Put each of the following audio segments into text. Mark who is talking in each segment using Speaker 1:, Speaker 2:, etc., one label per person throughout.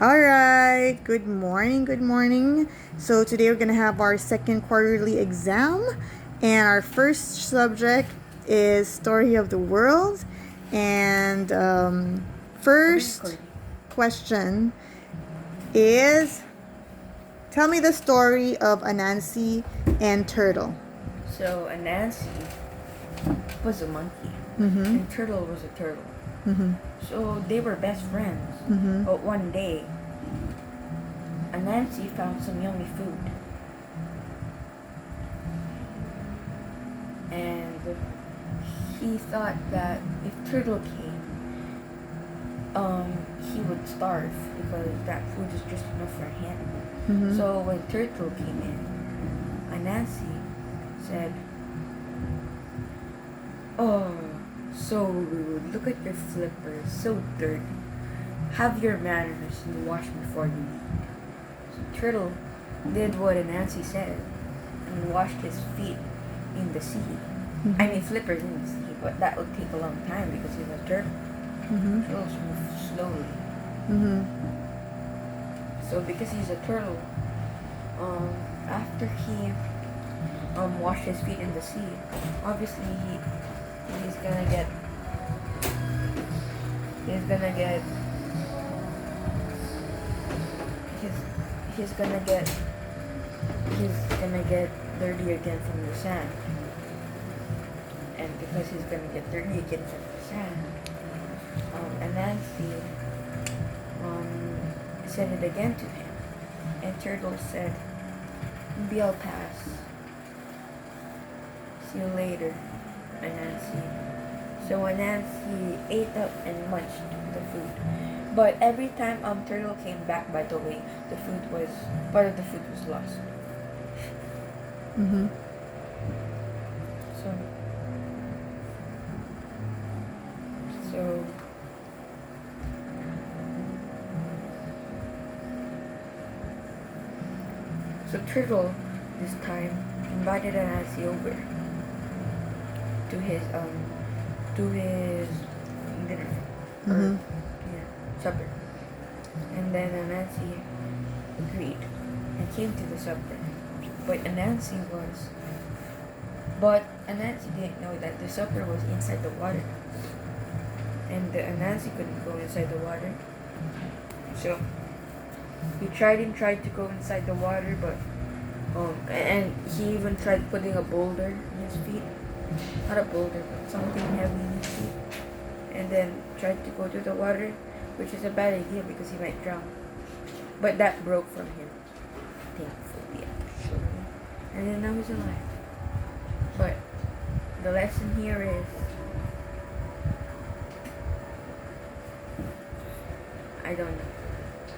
Speaker 1: All right, good morning, good morning. So today we're going to have our second quarterly exam, and our first subject is Story of the World. And first question is, tell me the story of Anansi and Turtle.
Speaker 2: So Anansi was a monkey,
Speaker 1: Mm-hmm.
Speaker 2: and Turtle was a turtle.
Speaker 1: Mm-hmm.
Speaker 2: So they were best friends.
Speaker 1: Mm-hmm.
Speaker 2: But one day, Anansi found some yummy food, and he thought that if Turtle came, he would starve because that food is just enough for him.
Speaker 1: Mm-hmm.
Speaker 2: So when Turtle came in, Anansi said, "Oh, so rude. Look at your flippers, so dirty. Have your manners and wash before you eat." So Turtle did what Anansi said and washed his feet in the sea.
Speaker 1: Mm-hmm.
Speaker 2: I mean, flippers in the sea, but that would take a long time because he was a turtle.
Speaker 1: Mm-hmm.
Speaker 2: Turtles move slowly.
Speaker 1: Mm-hmm.
Speaker 2: So because he's a turtle, after he washed his feet in the sea, obviously he's gonna get he's gonna get he's he's gonna get he's gonna get dirty again from the sand. And because he's gonna get dirty again from the sand, Anansi said it again to him. And Turtle said, "Maybe I'll pass. See you later, Anansi." So Anansi ate up and munched the food. But every time Turtle came back, by the way, part of the food was lost.
Speaker 1: Mm-hmm.
Speaker 2: So so So Turtle this time invited Anansi over to his dinner or
Speaker 1: Mm-hmm.
Speaker 2: supper. And then Anansi agreed and came to the supper. But Anansi didn't know that the supper was inside the water. And Anansi couldn't go inside the water. So he tried to go inside the water, but and he even tried putting a boulder in his feet. Not a boulder, but something heavy in his feet. And then tried to go to the water, which is a bad idea because he might drown. But that broke from him, thankfully, actually. And then now he's alive. But the lesson here is I don't know.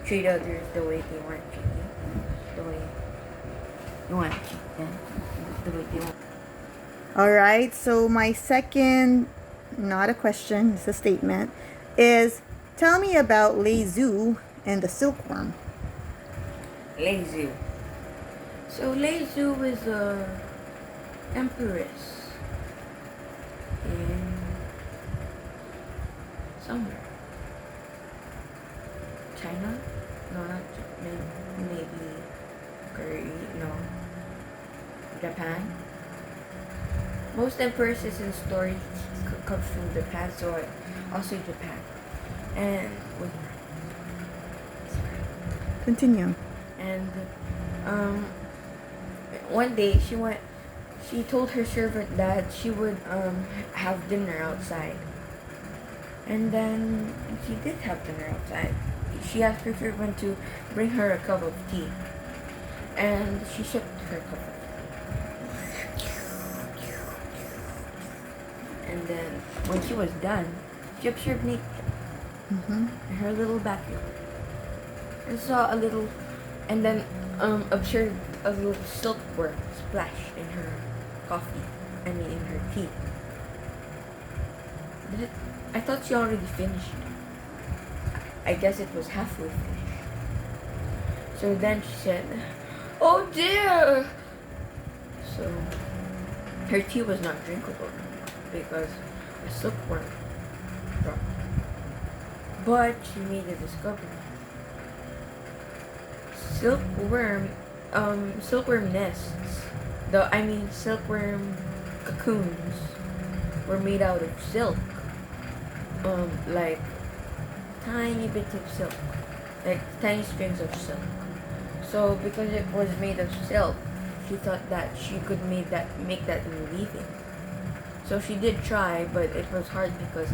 Speaker 2: Treat others the way they want to treat you. The way you want to treat them. The way they want.
Speaker 1: All right, so my second, not a question, it's a statement, is tell me about Lei Zhu and the silkworm.
Speaker 2: Lei Zhu. So Lei Zhu is a empress in somewhere. China? No, not maybe Korea. No, Japan. Most empresses in stories come from Japan, so also Japan. And wait,
Speaker 1: Continue.
Speaker 2: and one day she told her servant that she would have dinner outside. And then she did have dinner outside. She asked her servant to bring her a cup of tea. And she sipped her cup of tea. And then when she was done, she observed nature
Speaker 1: Mm-hmm.
Speaker 2: in her little backyard. And saw a little and then observed a little silkworm splash in her coffee. I mean in her tea. I thought she already finished. I guess it was halfway finished. So then she said, "Oh dear!" So her tea was not drinkable because a silkworm dropped. But she made a discovery. silkworm, silkworm nests. Silkworm cocoons were made out of silk. Like tiny bits of silk, like tiny strings of silk. So because it was made of silk, she thought that she could make that in weaving. So she did try, but it was hard because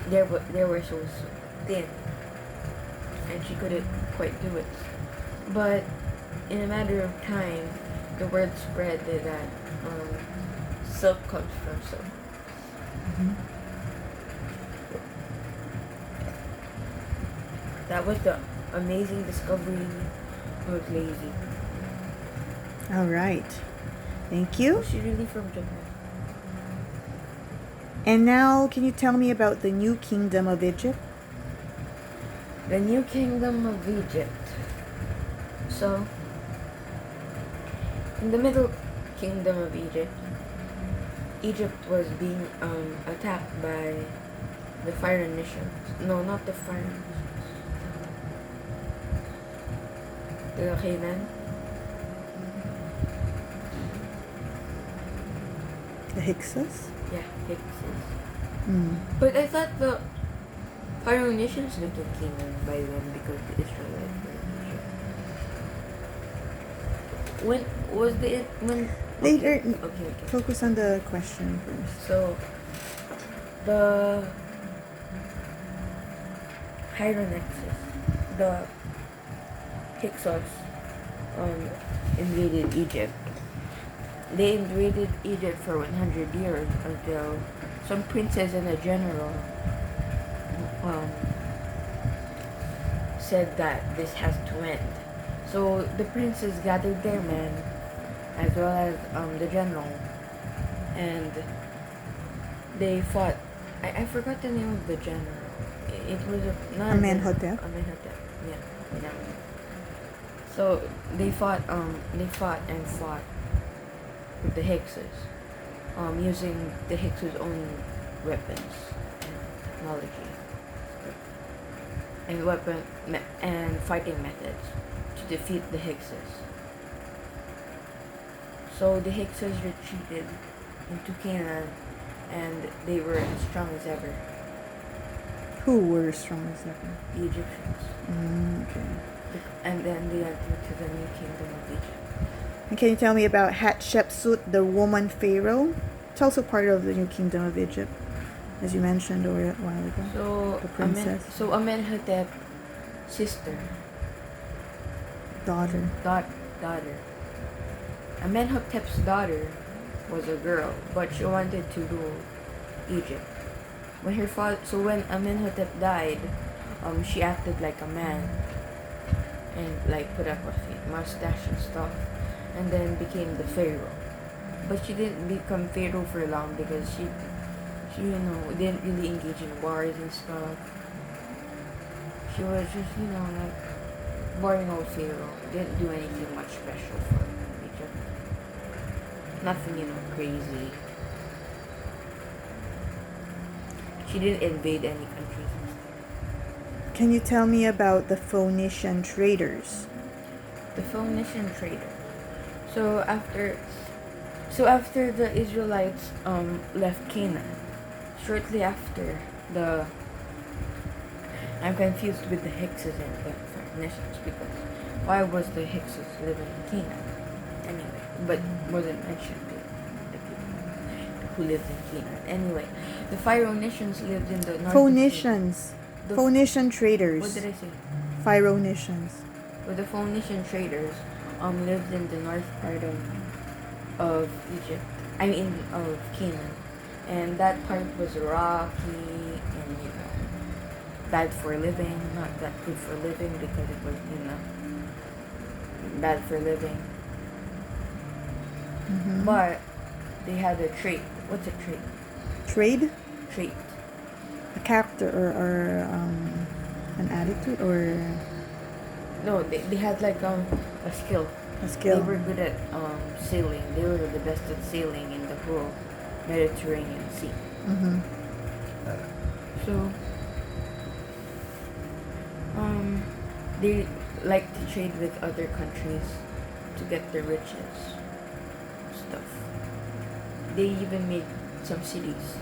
Speaker 2: they were so thin, and she couldn't quite do it. But in a matter of time, the word spread that silk comes from silk.
Speaker 1: Mhm.
Speaker 2: That was the amazing discovery of lazy.
Speaker 1: All right. Thank you.
Speaker 2: She's really from Japan.
Speaker 1: And now, can you tell me about the New Kingdom of Egypt?
Speaker 2: The New Kingdom of Egypt. So, in the Middle Kingdom of Egypt, Egypt was being attacked by the Phoenicians. No, not the Phoenicians. The Canaan.
Speaker 1: The Hyksos?
Speaker 2: Yeah, Hyksos.
Speaker 1: Mm.
Speaker 2: But I thought the Phoenicians lived in Canaan by then because the Israelites were in Egypt. When was the when?
Speaker 1: Later.
Speaker 2: Okay.
Speaker 1: Focus on the question first.
Speaker 2: So the Hieronexus, the Hyksos, invaded Egypt. They invaded Egypt for 100 years until some princess and a general said that this has to end. So the princes gathered their men as well as the general, and they fought. I forgot the name of the general. It was not
Speaker 1: Amenhotep.
Speaker 2: Amenhotep. Yeah. So they fought. They fought and fought with the Hyksos, using the Hyksos' own weapons and technology, and fighting methods to defeat the Hyksos. So the Hyksos retreated into Canaan, and they were as strong as ever.
Speaker 1: Who were strong as ever?
Speaker 2: The Egyptians.
Speaker 1: Okay.
Speaker 2: And then they entered to the New Kingdom of Egypt.
Speaker 1: And can you tell me about Hatshepsut, the woman pharaoh? It's also part of the New Kingdom of Egypt, as you mentioned a while ago.
Speaker 2: So
Speaker 1: The princess.
Speaker 2: Amenhotep's sister,
Speaker 1: Daughter.
Speaker 2: daughter. Amenhotep's daughter was a girl, but she wanted to rule Egypt. When Amenhotep died, she acted like a man and like put up a mustache and stuff, and then became the pharaoh. But she didn't become pharaoh for long because she didn't really engage in wars and stuff. She was just like boring old pharaoh. Didn't do anything much special for Egypt. Nothing crazy. She didn't invade any countries.
Speaker 1: Can you tell me about the Phoenician traders?
Speaker 2: The Phoenician trader. So after the Israelites left Canaan, shortly after I'm confused with the Hyksos and the Phoenicians because why was the Hyksos living in Canaan anyway? But wasn't mentioned the people who lived in Canaan. Anyway, the Phoenicians lived in the north.
Speaker 1: Phoenicians. Phoenician traders.
Speaker 2: What did I say?
Speaker 1: Phoenicians.
Speaker 2: Well, the Phoenician traders lived in the north part of Egypt. Of Canaan, and that part was rocky and bad for living. Not that good for living because it was bad for living.
Speaker 1: Mm-hmm.
Speaker 2: But they had a trait. What's a trait?
Speaker 1: Trade?
Speaker 2: Trait.
Speaker 1: A character or an attitude or
Speaker 2: No, they had like a skill.
Speaker 1: a skill.
Speaker 2: They were good at sailing. They were the best at sailing in the whole Mediterranean Sea.
Speaker 1: Mm-hmm.
Speaker 2: So They like to trade with other countries to get their riches stuff. They even made some cities.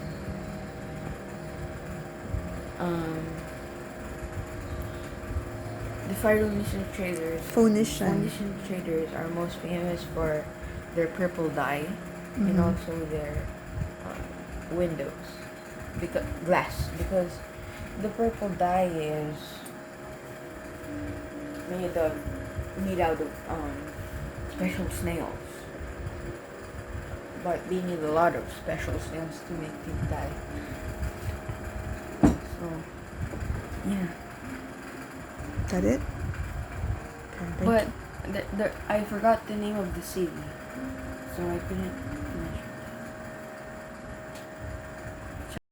Speaker 2: Um, the
Speaker 1: Phoenician.
Speaker 2: Phoenician traders are most famous for their purple dye and also their windows, because glass. Because the purple dye is made out of special snails. But they need a lot of special snails to make the dye. So yeah.
Speaker 1: Is that it? Okay, thank
Speaker 2: But
Speaker 1: you.
Speaker 2: I forgot the name of the city, so I couldn't